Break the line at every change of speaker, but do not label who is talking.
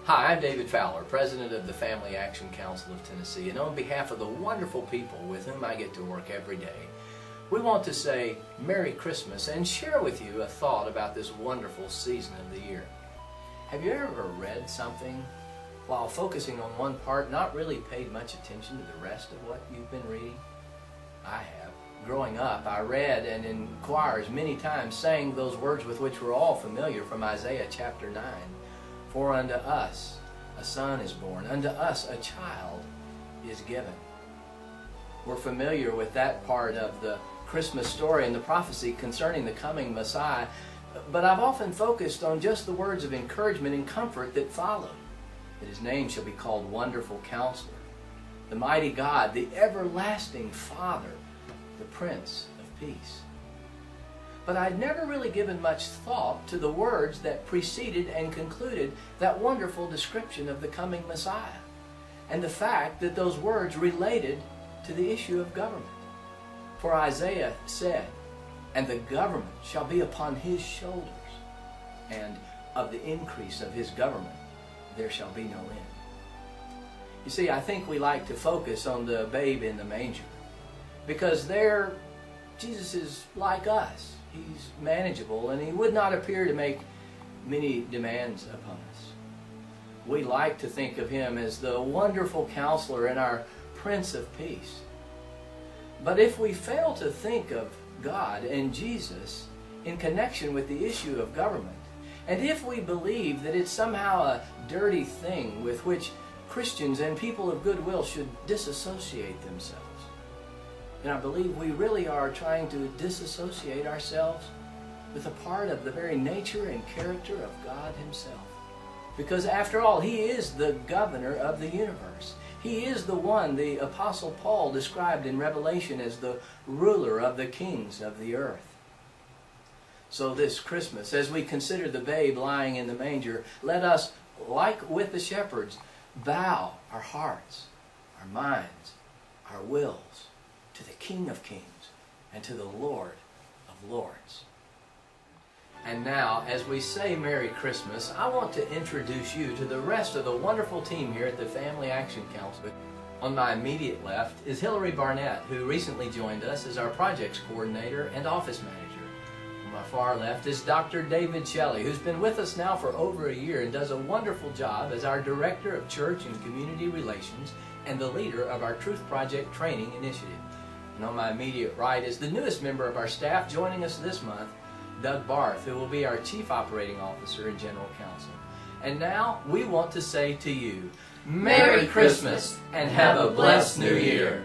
Hi, I'm David Fowler, President of the Family Action Council of Tennessee, and on behalf of the wonderful people with whom I get to work every day, we want to say Merry Christmas and share with you a thought about this wonderful season of the year. Have you ever read something while focusing on one part, not really paid much attention to the rest of what you've been reading? I have. Growing up, I read and in choirs many times sang those words with which we're all familiar from Isaiah chapter 9. For unto us a son is born, unto us a child is given. We're familiar with that part of the Christmas story and the prophecy concerning the coming Messiah, but I've often focused on just the words of encouragement and comfort that follow. That his name shall be called Wonderful Counselor, the Mighty God, the Everlasting Father, the Prince of Peace. But I'd never really given much thought to the words that preceded and concluded that wonderful description of the coming Messiah, and the fact that those words related to the issue of government. For Isaiah said, "And the government shall be upon his shoulders, and of the increase of his government there shall be no end." You see, I think we like to focus on the babe in the manger, because there Jesus is like us. He's manageable, and he would not appear to make many demands upon us. We like to think of him as the wonderful counselor and our Prince of Peace. But if we fail to think of God and Jesus in connection with the issue of government, and if we believe that it's somehow a dirty thing with which Christians and people of goodwill should disassociate themselves, and I believe we really are trying to disassociate ourselves with a part of the very nature and character of God himself. Because after all, he is the governor of the universe. He is the one the Apostle Paul described in Revelation as the ruler of the kings of the earth. So this Christmas, as we consider the babe lying in the manger, let us, like with the shepherds, bow our hearts, our minds, our wills to the King of Kings and to the Lord of Lords. And now, as we say Merry Christmas, I want to introduce you to the rest of the wonderful team here at the Family Action Council. On my immediate left is Hillary Barnett, who recently joined us as our projects coordinator and office manager. On my far left is Dr. David Shelley, who's been with us now for over a year and does a wonderful job as our Director of Church and Community Relations and the leader of our Truth Project Training Initiative. And on my immediate right is the newest member of our staff joining us this month, Doug Barth, who will be our Chief Operating Officer and General Counsel. And now we want to say to you, Merry Christmas and have a blessed New Year.